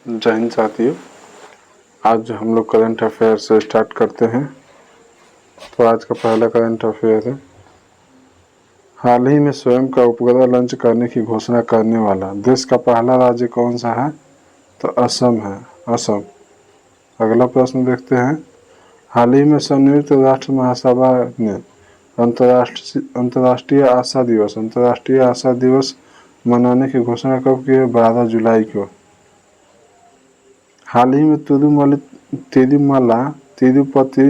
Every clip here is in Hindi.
जय हिंद साथियों, आज हम लोग करंट अफेयर से स्टार्ट करते हैं। तो आज का पहला करंट अफेयर है, हाल ही में स्वयं का उपग्रह लॉन्च करने की घोषणा करने वाला देश का पहला राज्य कौन सा है? तो असम है, असम। अगला प्रश्न देखते हैं, हाल ही में संयुक्त राष्ट्र महासभा ने अंतर्राष्ट्रीय आशा दिवस मनाने की घोषणा कब की है? 12 जुलाई को। हाल ही में तिरुमला तिरुपति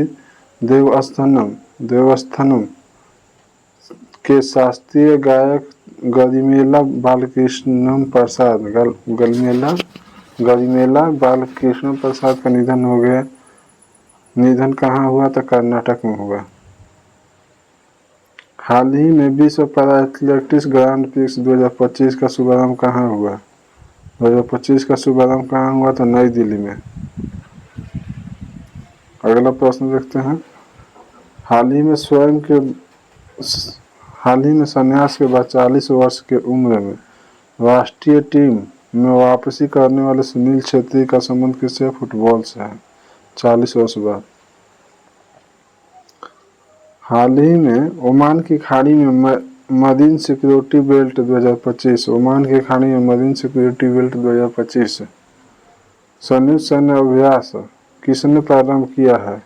देवस्थानम के शास्त्रीय गायक गरिमेला बालकृष्ण प्रसाद का निधन हो गया। निधन कहाँ हुआ? तो कर्नाटक में हुआ। हाल ही में विश्व पैरा एथलेटिक्स ग्रांड प्रिक्स 2025 का शुभारंभ कहाँ हुआ? 2025 का शुभारंभ कहाँ हुआ? तो नई दिल्ली में। अगला प्रश्न देखते हैं, हाल ही में संन्यास के बाद 40 वर्ष की उम्र में राष्ट्रीय टीम में वापसी करने वाले सुनील छेत्री का संबंध किससे? फुटबॉल से है, 40 वर्ष बाद। हाल ही में ओमान की खाड़ी में मरीन सिक्योरिटी बेल्ट 2025 ओमान की खाड़ी में मरीन सिक्योरिटी बेल्ट 2025 संयुक्त सैन्य अभ्यास किसने प्रारंभ किया है?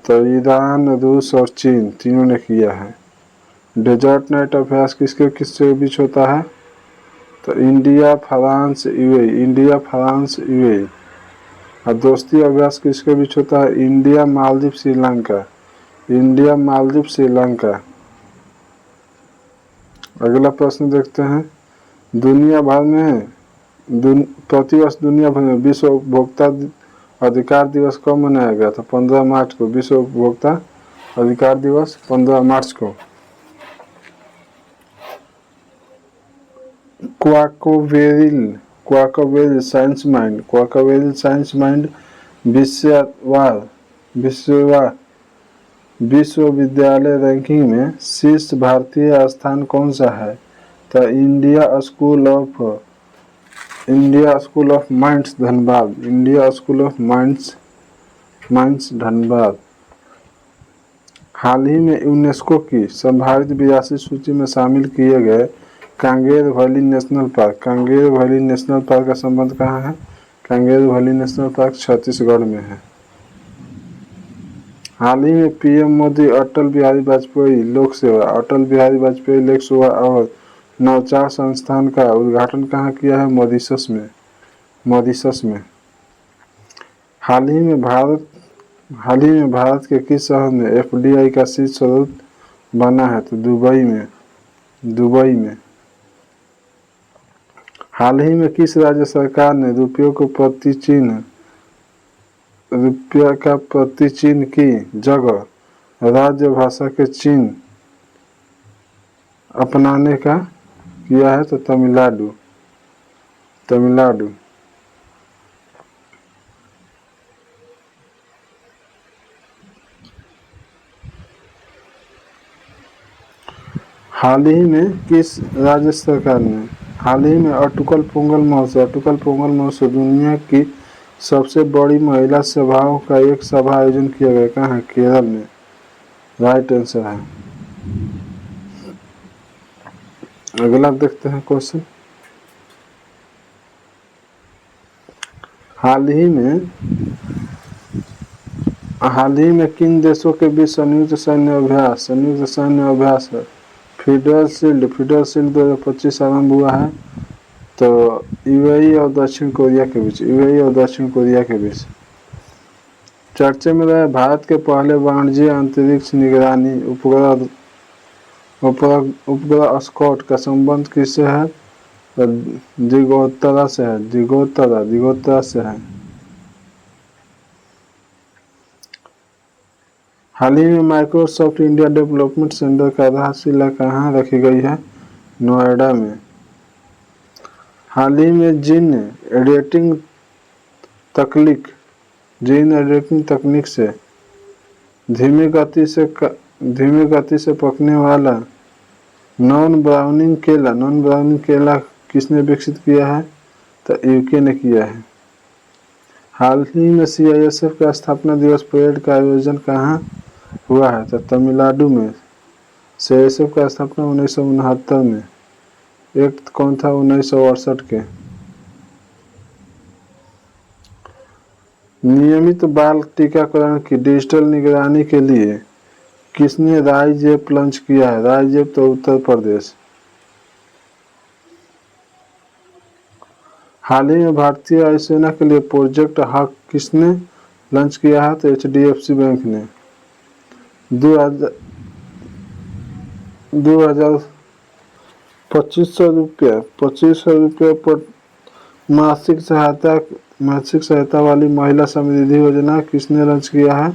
तो ईरान, रूस और चीन तीनों ने किया है। डेजर्ट नाइट अभ्यास किसके बीच होता है? तो इंडिया, फ्रांस, यूएई। और दोस्ती अभ्यास किसके बीच होता है? इंडिया, मालदीव, श्रीलंका। अगला प्रश्न देखते हैं, दुनिया भर में प्रतिवर्ष दुनिया भर में विश्व उपभोक्ता अधिकार दिवस कब मनाया गया था? 15 मार्च को। विश्व उपभोक्ता अधिकार दिवस 15 मार्च को। क्वाकवेल साइंस माइंड विश्वविद्यालय रैंकिंग में शीर्ष भारतीय स्थान कौन सा है? तो India school of mines Dhanbad. हाल ही में यूनेस्को की संभावित विरासत सूची में शामिल किए गए कांगेर वैली नेशनल पार्क का संबंध कहाँ है? Kanger valley national park Chhattisgarh में है। हाल ही में पीएम मोदी अटल बिहारी वाजपेयी लोक सेवा और नवचार संस्थान का उद्घाटन कहाँ किया है? मॉरिशस में। हाल ही में भारत के किस शहर में एफडीआई का शीर्ष स्रोत बना है? तो दुबई में। हाल ही में किस राज्य सरकार ने रुपये का प्रतिचिन्ह की जगह राज्य भाषा के चिन्ह अपनाने का किया है? तो तमिलनाडु। हाल ही में किस राज्य सरकार ने हाल ही में अटुकल पोंगल महोत्सव दुनिया की सबसे बड़ी महिला सभाओं का एक सभा आयोजन किया गया। कहाँ है? केरल में। राइट आंसर है। अगला देखते हैं क्वेश्चन, हाल ही में किन देशों के बीच संयुक्त सैन्य अभ्यास है? फेडरल शील्ड 2025 आरंभ हुआ है। तो यूएई और दक्षिण कोरिया के बीच। चर्चे में रहे भारत के पहले वाणिज्यिक अंतरिक्ष निगरानी उपग्रह स्कॉट का संबंध किससे है? दिगोत्तरा से है। हाल ही में माइक्रोसॉफ्ट इंडिया डेवलपमेंट सेंटर का आधारशिला कहाँ रखी गई है? नोएडा में। हाल ही में जीन एडिटिंग तकनीक से धीमी गति से पकने वाला नॉन ब्राउनिंग केला किसने विकसित किया है? तो यूके ने किया है। हाल ही में सीआईएसएफ का स्थापना दिवस परेड का आयोजन कहाँ हुआ है? तो तमिलनाडु में। सीआईएसएफ का स्थापना 1969 में। एक्ट कौन था? 1968 के। नियमित बाल टीकाकरण की डिजिटल निगरानी के लिए किसने राइजेप लॉन्च किया है? राइजेप तो उत्तर प्रदेश। हाल ही में भारतीय वायुसेना के लिए प्रोजेक्ट हक किसने लॉन्च किया है? तो एचडीएफसी बैंक ने। 2500 रुपये पर मासिक सहायता वाली महिला समृद्धि योजना किसने लॉन्च किया है?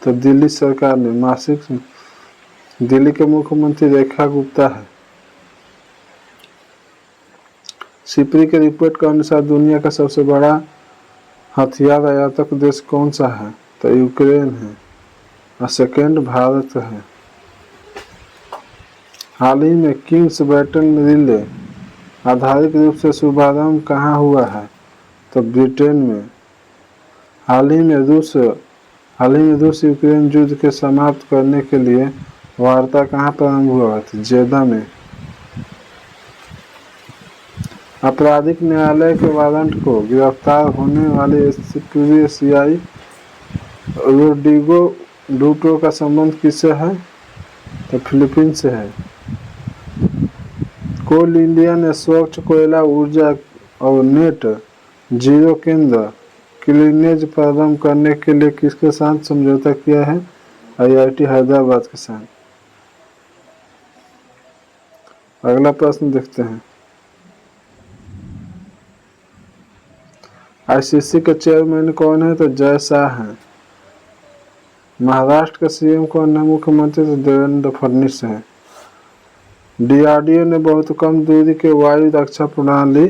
तो दिल्ली सरकार ने। दिल्ली के मुख्यमंत्री रेखा गुप्ता है। सिप्री के रिपोर्ट के अनुसार दुनिया का सबसे बड़ा हथियार आयातक देश कौन सा है? तो यूक्रेन है और सेकेंड भारत है। हाल ही में किंग्स बैटन रिले आधारित रूप से शुभारंभ कहाँ हुआ है? तो ब्रिटेन में। हाल ही में रूस यूक्रेन युद्ध के समाप्त करने के लिए वार्ता कहाँ प्रारंभ हुआ था? जेदा में। आपराधिक न्यायालय के वारंट को गिरफ्तार होने वाले पूर्वी एशियाई रोड्रिगो डूटो का संबंध किससे है? तो फिलीपींस से है। कोल इंडिया ने स्वच्छ कोयला ऊर्जा और नेट जीरो केंद्र क्लीनेज प्रारंभ करने के लिए किसके साथ समझौता किया है? आईआईटी हैदराबाद के साथ। अगला प्रश्न देखते हैं। आईसीसी के चेयरमैन कौन है? तो जय शाह हैं। महाराष्ट्र के सीएम कौन है? मुख्यमंत्री तो देवेंद्र फडणवीस हैं। डीआरडीओ ने बहुत कम दूरी के वायु रक्षा प्रणाली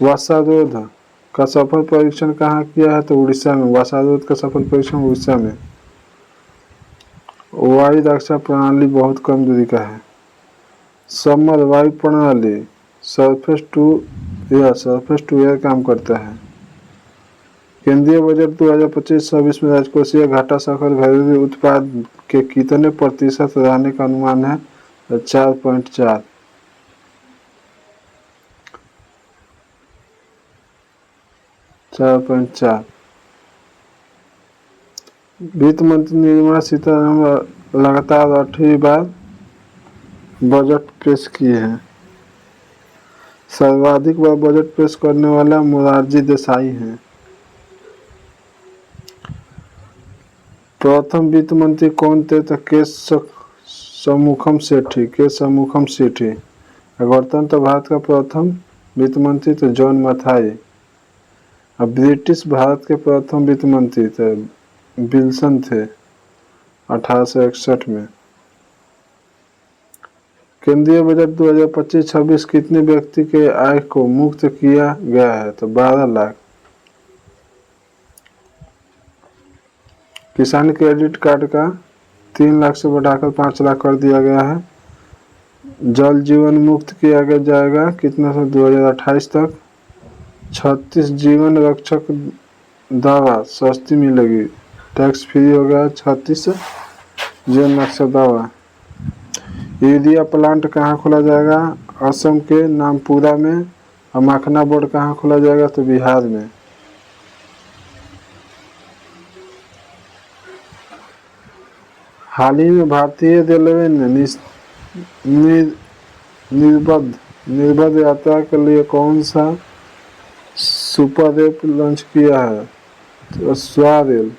वसारोध का सफल परीक्षण कहाँ किया है? तो उड़ीसा में। वसारोध का सफल परीक्षण उड़ीसा में। वायु रक्षा प्रणाली बहुत कम दूरी का है। समर वायु प्रणाली सरफेस टू एयर काम करता है। केंद्रीय बजट 2025-26 में राजकोषीय घाटा सकल घरेलू उत्पाद के कितने प्रतिशत रहने का अनुमान है? 4.4। वित्त मंत्री निर्मला सीतारमण लगातार 8वीं बार बजट पेश किए हैं। सर्वाधिक बार बजट पेश करने वाला मोरारजी देसाई हैं। प्रथम वित्त मंत्री कौन थे? तो के शमुखम सेठी। गणतंत्र भारत का प्रथम वित्त मंत्री तो जॉन मथाई। अब ब्रिटिश भारत के प्रथम वित्त मंत्री थे विल्सन थे 1861 में। केंद्रीय बजट 2025-26 कितने व्यक्ति के आय को मुक्त किया गया है? तो 12 लाख। किसान क्रेडिट कार्ड का 3 लाख से बढ़ाकर 5 लाख कर दिया गया है। जल जीवन मुक्त किया जाएगा कितना से 2028 तक। 36 जीवन रक्षक दवा सस्ती मिलेगी, टैक्स फ्री हो गया 36 जीवन रक्षक दवा। यूरिया प्लांट कहाँ खोला जाएगा? असम के नामपुरा में। और मखना बोर्ड कहाँ खोला जाएगा? तो बिहार में। हाल ही में भारतीय रेलवे ने निर्बाध यात्रा के लिए कौन सा सुपर ऐप लॉन्च किया है? तो स्वारेल।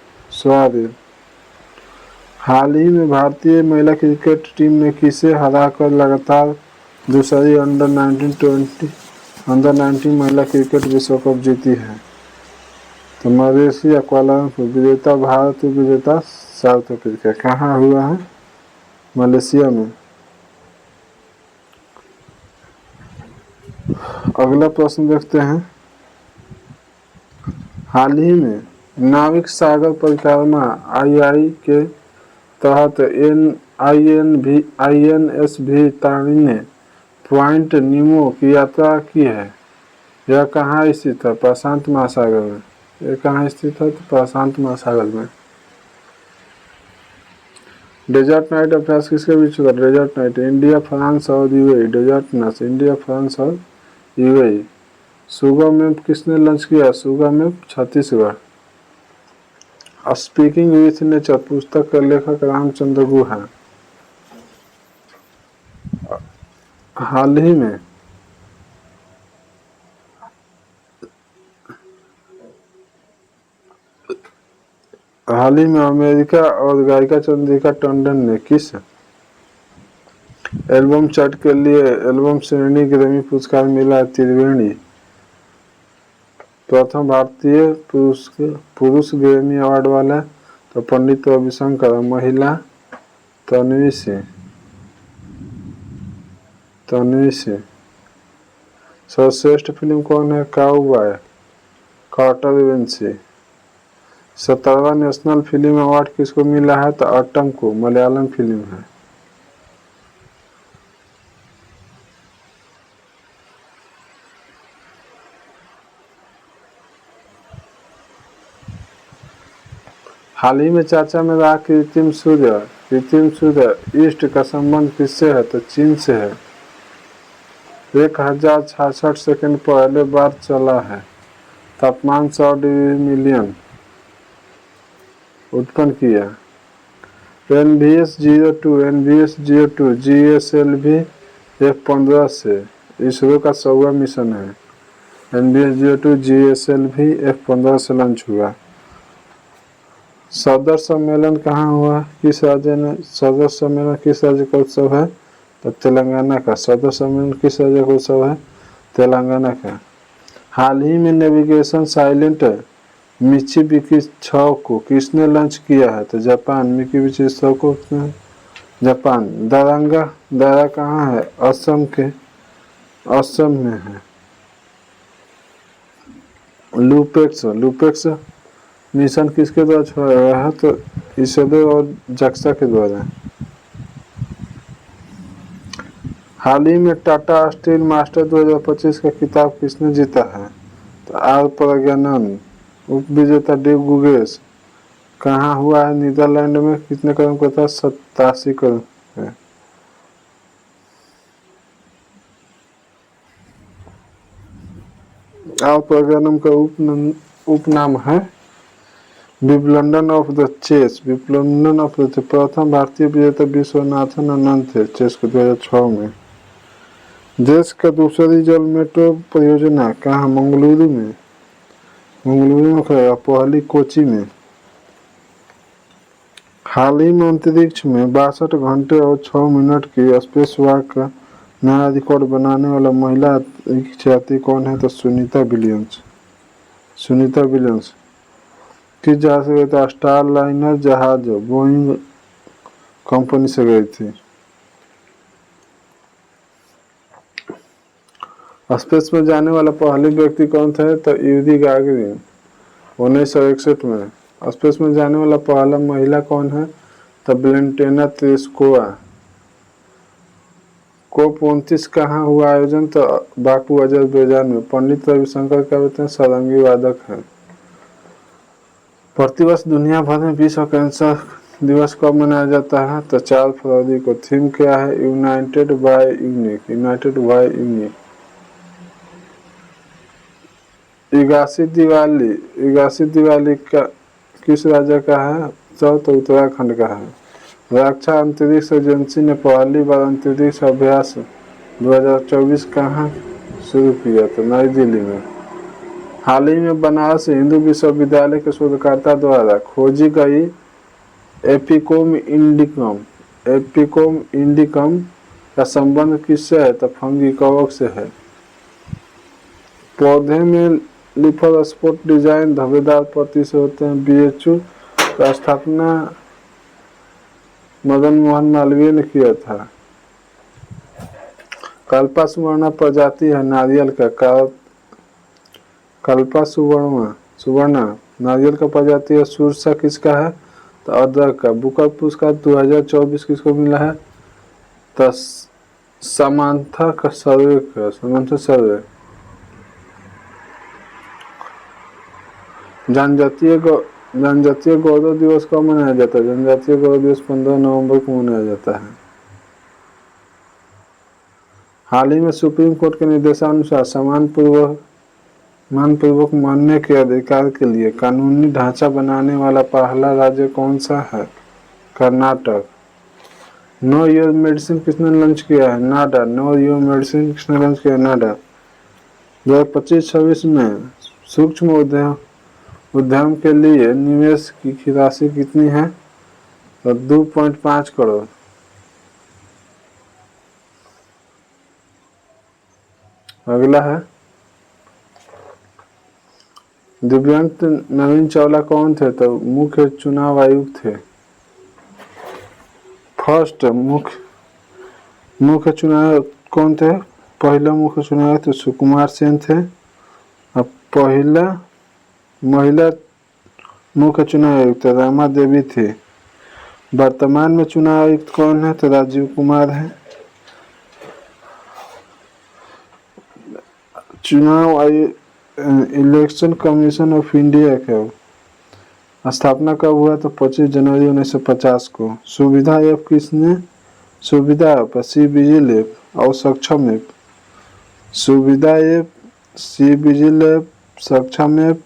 हाल ही में भारतीय महिला क्रिकेट टीम ने किसे हराकर लगातार दूसरी अंडर 19 महिला क्रिकेट विश्व कप जीती है? तो मलेशिया क्वालालंपुर विजेता भारत विजेता साउथ अफ्रीका। कहाँ हुआ है? मलेशिया में। अगला प्रश्न देखते हैं। हाल ही में नाविक सागर परिक्रमा आई के तहत INSV तारिणी पॉइंट नीमो की यात्रा की है। यह कहाँ स्थित है? प्रशांत महासागर में। ये कहाँ स्थित है? तो प्रशांत महासागर में। डेजर्ट नाइट अभ्यास किसके बीच हुआ? डेजर्ट नाइट इंडिया, फ्रांस और UAE. Desert knight India, France और यूएई। सुगा मैप किसने लॉन्च किया? सुगा map Chhattisgarh. Speaking with nature पुस्तक के लेखक रामचंद्र गुहा। हाल ही में अमेरिका और गायिका चंद्रिका टंडन ने किस एल्बम चार्ट के लिए एल्बम श्रेणी ग्रैमी पुरस्कार मिला? त्रिवेणी। प्रथम भारतीय पुरुष ग्रैमी अवार्ड वाला तो पंडित रविशंकर। महिला तन्वी सिंह। सर्वश्रेष्ठ फिल्म कौन है? Cowboy Carter Beyonce. 17वां नेशनल फिल्म अवार्ड किसको मिला है? तो अट्टम को, मलयालम फिल्म है। हाल ही में चर्चा में रहा कृत्रिम सूर्य ईस्ट का संबंध किससे है? तो चीन से है। 1066 सेकंड पहले बार चला है। तापमान 100 डिग्री मिलियन उत्पन्न किया। NVS-02 GSLV F-15 से इसरो का 100वां मिशन है। NVS-02 GSLV F-15 से लॉन्च हुआ। सदर सम्मेलन कहाँ हुआ? किस राज्य ने? सदर सम्मेलन किस राज्य का उत्सव है? तो तेलंगाना का। सदर सम्मेलन किस राज्य का उत्सव है? तेलंगाना का। हाल ही में नेविगेशन साइलेंट मित्सुबिशी 6 को किसने लॉन्च किया है? तो जापान। मित्सुबिशी 6 को जापान। दारा कहाँ है? असम में है। लूपेक्स मिशन किसके द्वारा छोड़ा गया है? तो इसरो और जक्सा के द्वारा। हाल ही में टाटा स्टील मास्टर 2025 का खिताब किसने जीता है? तो आर प्रज्ञानंद। उप विजेता डेव गुगेस। कहाँ हुआ है? नीदरलैंड में। कितने कदम का था? 87 कदम है। आर प्रज्ञानंद का उपनाम है विम्बलडन ऑफ द चेस। प्रथम भारतीय विजेता विश्वनाथन आनंद थे चेस के 2006 में। देश का दूसरी जल मेट्रो परियोजना कहाँ? मंगलुरु में पहली कोची में। हाल ही में अंतरिक्ष में 62 घंटे और 6 मिनट की स्पेस वॉक का नया रिकॉर्ड बनाने वाला महिला यात्री कौन है? तो सुनीता विलियम्स। किस जहाज से गई थी? स्टार लाइनर जहाज बोइंग कंपनी से गई थी। स्पेस में जाने वाला पहले व्यक्ति कौन था? तो यूरी गागरिन 1961 में। स्पेस में जाने वाला पहला महिला कौन है? तो वेलेंटिना तेरेस्कोवा। COP 29 कहाँ हुआ आयोजन? तो बाकू अजरबैजान में। पंडित रविशंकर क्या होते हैं? सारंगी वादक हैं। प्रतिवर्ष दुनिया भर में विश्व कैंसर दिवस कब मनाया जाता है? तो 4 फरवरी को। थीम क्या है? United by unique. Igas Diwali का किस राज्य का है? तो उत्तराखंड का है। रक्षा अंतरिक्ष एजेंसी ने पहली बार अंतरिक्ष अभ्यास 2024 कहाँ शुरू किया? तो नई दिल्ली में। हाल ही में बनारस हिंदू विश्वविद्यालय के शोधकर्ता द्वारा खोजी गई एपिकोम इंडिकम का संबंध किससे है? तो फंगी कवक से है। पौधे में लीफर स्पॉट डिजाइन धब्बेदार पत्ती से होते हैं। BHU का स्थापना मदन मोहन मालवीय ने किया था। कल्पा सुवर्णा प्रजाति है नारियल का। कल्पा सुवर्णा नारियल का प्रजाति है। सुरसा किसका है? तो अदरक का। बुकर पुरस्कार 2024 किसको मिला है? तो समांथा सर्वे। जनजातीय गौरव दिवस कब मनाया जाता है? जनजातीय गौरव दिवस 15 नवंबर को मनाया जाता है। हाल ही में सुप्रीम कोर्ट के निर्देशानुसार मानपूर्वक मानने के अधिकार के लिए कानूनी ढांचा बनाने वाला पहला राज्य कौन सा है? कर्नाटक। नो योर मेडिसिन किसने लॉन्च किया है? नाडा। नो योर मेडिसिन किसने लॉन्च किया है? नाडा। 2025-26 में सूक्ष्म उद्यम के लिए निवेश की राशि कितनी है? तो 2.5 करोड़। अगला है दिव्यांग नवीन चावला कौन थे? तो मुख्य चुनाव आयुक्त थे। फर्स्ट मुख्य चुनाव कौन थे? पहला मुख्य चुनाव आयुक्त सुकुमार सेन थे। अब पहला महिला मुख्य चुनाव आयुक्त रामा देवी थी। वर्तमान में चुनाव आयुक्त कौन है? तो राजीव कुमार है। चुनाव इलेक्शन कमीशन ऑफ इंडिया का स्थापना कब हुआ? तो 25 जनवरी 1950 को। सुविधा ऐप किसने? सुविधा ऐप सी विजिल ऐप और सक्षम ऐप। सुविधा ऐप, सी विजिल ऐप, सक्षम ऐप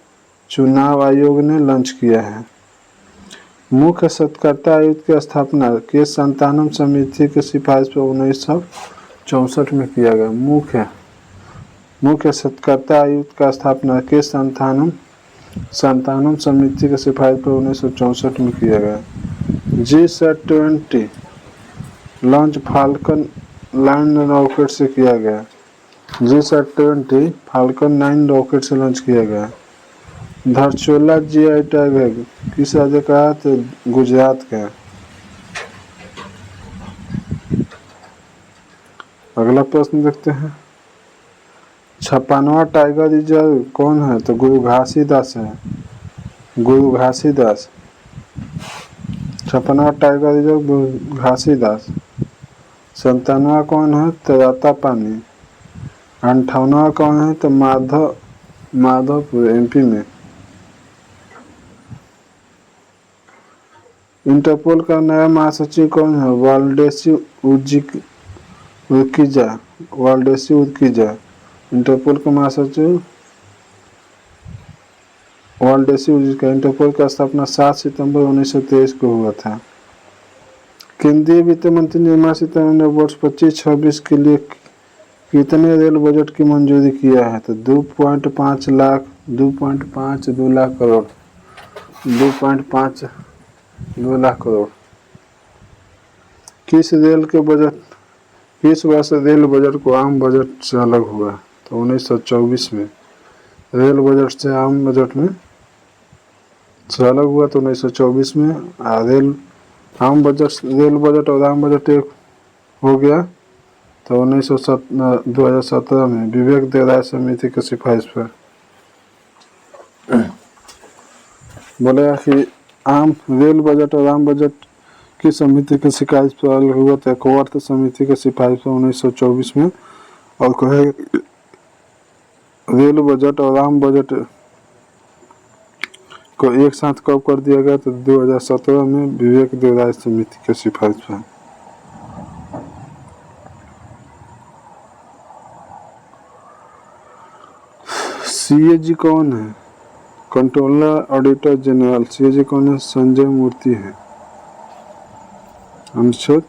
चुनाव आयोग ने लॉन्च किया है। मुख्य सत्कर्ता आयुक्त की स्थापना के संतानम समिति की सिफारिश पर 1964 में किया गया। मुख्य सत्कर्ता आयुक्त का स्थापना के संतानम समिति की सिफारिश पर 1964 में किया गया। G20 लॉन्च फाल्कन 9 रॉकेट से किया गया। G20 फाल्कन 9 रॉकेट से लॉन्च किया गया। धारचूला जीआई टैग है किस राज्य का है? तो गुजरात का। अगला प्रश्न देखते हैं। 56वां टाइगर रिजर्व कौन है? तो गुरु घासीदास है। गुरु घासीदास। 56वां टाइगर रिजर्व गुरु घासीदास। 57वां कौन है? तो रातापानी। 58वां कौन है? तो माधवपुर एमपी में। इंटरपोल का नया महासचिव कौन है? वाल्डेसी उर्किजा। इंटरपोल का महासचिव वाल्डेसी उर्किजा। इंटरपोल का स्थापना 7 सितंबर 1923 को हुआ था। केंद्रीय वित्त मंत्री निर्मला सीतारमण ने वर्ष 25-26 के लिए कितने रेल बजट की मंजूरी किया है? तो 2.5 लाख 2.5 लाख करोड़। 2.5 2 लाख करोड़। किस वर्ष रेल बजट को आम बजट से अलग हुआ? तो 1924 में। रेल बजट से आम बजट में से अलग हुआ तो 1924 में। रेल बजट और आम बजट एक हो गया तो 2017 में विवेक देवराय समिति की सिफारिश पर बोलेगा कि रेल बजट और आम बजट की समिति की सिफारिश पर अलग हुआ तो एक अर्थ समिति की सिफारिश पर 1924 में। और कहेगा रेल बजट और आम बजट को एक साथ कब कर दिया गया? तो 2017 में विवेक देवराय समिति की सिफारिश पर। सीएजी कौन है? Controller auditor general. सीएजी कौन है? संजय मूर्ति है। अनुच्छेद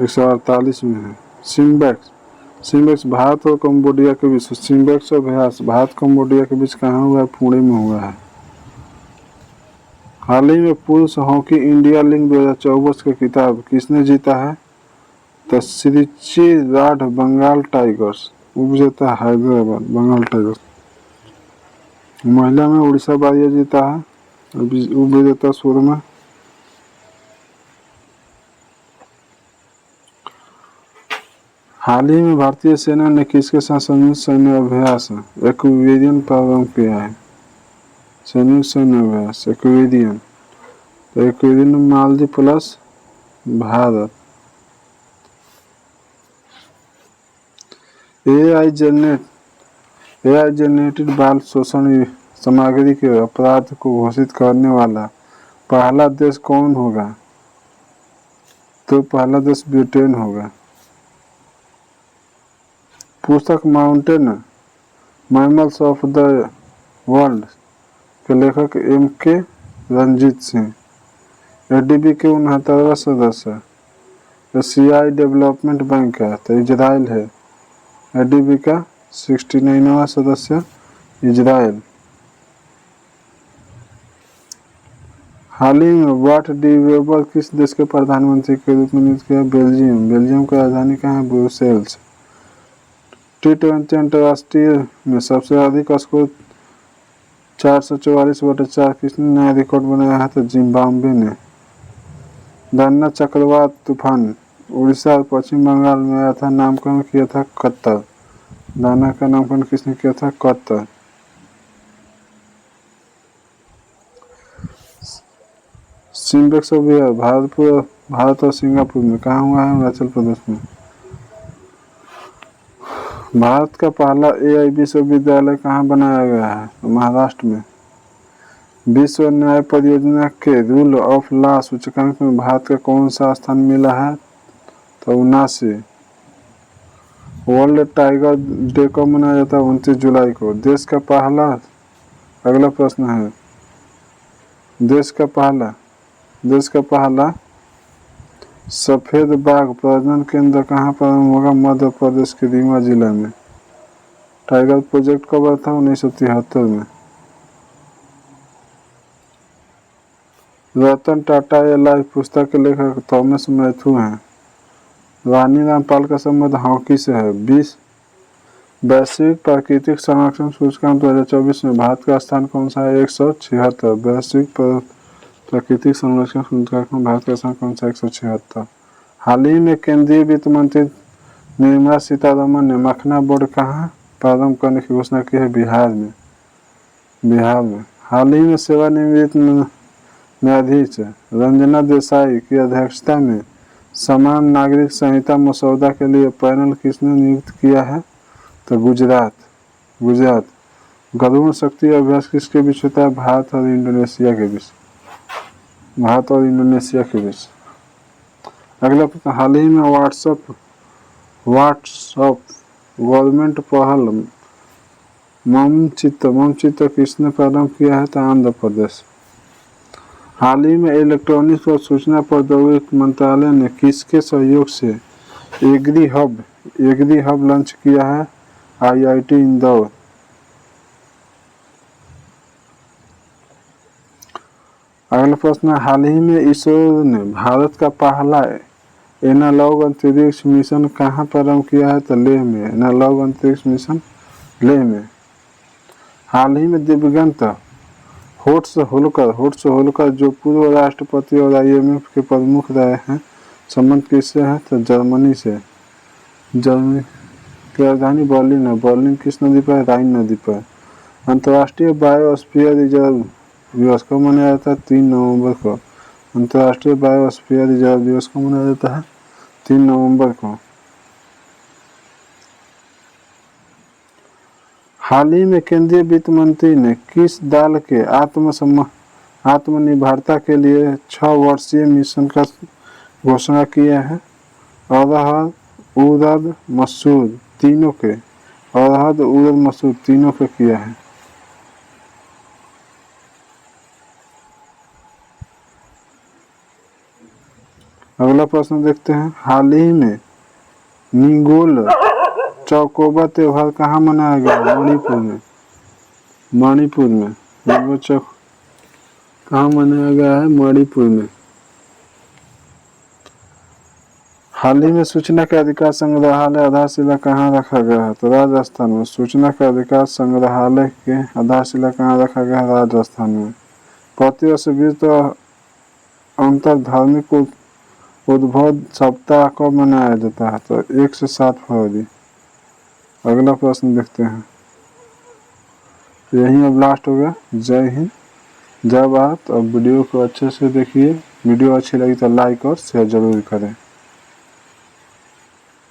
148 में है। सिम्बेक्स भारत और कंबोडिया के बीच। सिम्बेक्स अभ्यास भारत कंबोडिया के बीच कहाँ हुआ है? पुणे में हुआ है। हाल ही में पुरुष हॉकी इंडिया लीग 2024 का खिताब किसने जीता है? तो श्रीची राठ बंगाल टाइगर्स। उपजेता हैदराबाद बंगाल टाइगर्स। महिला में उड़ीसा बारिया जीता है। उपजेता सुरमा। हाल ही में भारतीय सेना ने किसके साथ संयुक्त सैन्य अभ्यास एक्विरियन प्रारंभ किया है? संयुक्त सैन्य अभ्यास एक्विरियन। तो Ekuverin Maldives plus Bharat. AI generated बाल शोषण सामग्री के अपराध को घोषित करने वाला पहला देश कौन होगा? तो पहला देश ब्रिटेन होगा। पुस्तक mountain mammals of the world के लेखक M.K. रंजीत सिंह। ADB के 69वां सदस्य एशियाई डेवलपमेंट बैंक का तो इजराइल है। ADB का 69वां सदस्य इजराइल। हाल ही में वाट डी वेबर किस देश के प्रधानमंत्री के रूप में नियुक्त किया? बेल्जियम। बेल्जियम की राजधानी कहाँ है? ब्रुसेल्स। T20 अंतर्राष्ट्रीय में सबसे अधिक स्कोर 444/4 किसने नया रिकॉर्ड बनाया है? तो जिम्बाब्वे ने। दाना चक्रवात तूफान उड़ीसा और पश्चिम बंगाल में आया था, नामकरण किया था कतर। दाना का नामकरण किसने किया था? कतर। सिम्बेक्स विहार भारत और सिंगापुर में कहाँ हुआ है? अरुणाचल प्रदेश में। भारत का पहला AI विश्वविद्यालय कहाँ बनाया गया है? महाराष्ट्र में। विश्व न्याय परियोजना के रूल ऑफ लॉ सूचकांक में भारत का कौन सा स्थान मिला है? तो 79। वर्ल्ड टाइगर डे कब मनाया जाता है? 29 जुलाई को। देश का पहला, अगला प्रश्न है, देश का पहला सफेद बाघ प्रजनन केंद्र कहाँ पर होगा? मध्य प्रदेश के रीवा जिला में। टाइगर प्रोजेक्ट कब था? 1973 में। रतन टाटा लाइफ पुस्तक के लेखक थॉमस मैथ्यू हैं। रानी रामपाल का संबंध हॉकी से है। 20 वैश्विक प्राकृतिक संरक्षण सूचकांक 2024 में भारत का स्थान कौन सा है? 176। वैश्विक प्राकृतिक संरक्षण सूचकांक में भारत का स्थान कौन सा? 176। हाल ही में केंद्रीय वित्त मंत्री निर्मला सीतारमण ने मखना बोर्ड कहाँ प्रारंभ करने की घोषणा की है? बिहार में। हाल ही में सेवानिवृत्त न्यायाधीश रंजना देसाई की अध्यक्षता में समान नागरिक संहिता मसौदा के लिए पैनल किसने नियुक्त किया है? तो गुजरात। गरुड़ शक्ति अभ्यास किसके बीच होता है? भारत और इंडोनेशिया के बीच। अगला प्रश्न, हाल ही में व्हाट्सएप गवर्नमेंट पहल मम चित्र किसने प्रारंभ किया है? तो आंध्र प्रदेश। हाल ही में इलेक्ट्रॉनिक्स और सूचना प्रौद्योगिकी मंत्रालय ने किसके सहयोग से एग्री हब लॉन्च किया है? IIT इंदौर। अगला प्रश्न, हाल ही में इसरो ने भारत का पहला एनालॉग अंतरिक्ष मिशन कहाँ प्रारंभ किया है? तो लेह में। एनालॉग अंतरिक्ष मिशन लेह में। हाल ही में दिवंगत होर्स्ट होल्कर जो पूर्व राष्ट्रपति और IMF के प्रमुख रहे हैं, संबंध किससे है? तो जर्मनी से। जर्मनी की राजधानी बर्लिन है। बर्लिन किस नदी पर? राइन नदी पर। अंतर्राष्ट्रीय बायोस्फीयर रिजर्व दिवस कब मनाया जाता है? 3 नवंबर को। अंतर्राष्ट्रीय बायोस्फीयर रिजर्व दिवस कब मनाया जाता है? 3 नवंबर को। हाल ही में केंद्रीय वित्त मंत्री ने किस दल के आत्मनिर्भरता के लिए 6 वर्षीय मिशन का घोषणा किया है? अरहर उड़द मसूर तीनों के किया है। अगला प्रश्न देखते हैं, हाल ही में निंगोल चौकोबा त्योहार कहाँ मनाया गया? मणिपुर में। निंगोल चौक कहाँ मनाया गया है? मणिपुर में। हाल ही में सूचना का अधिकार संग्रहालय आधारशिला कहाँ रखा गया है? तो राजस्थान में। सूचना का अधिकार संग्रहालय के आधारशिला कहाँ रखा गया है? राजस्थान में। प्रतिवर्ष विश्व अंतर धार्मिक उद्भव सप्ताह कब मनाया जाता है? तो 1 से 7 फरवरी। अगला प्रश्न देखते हैं, यही अब लास्ट हो गया। जय हिंद, जय भारत। और वीडियो को अच्छे से देखिए। वीडियो अच्छी लगी तो लाइक और शेयर जरूर करें।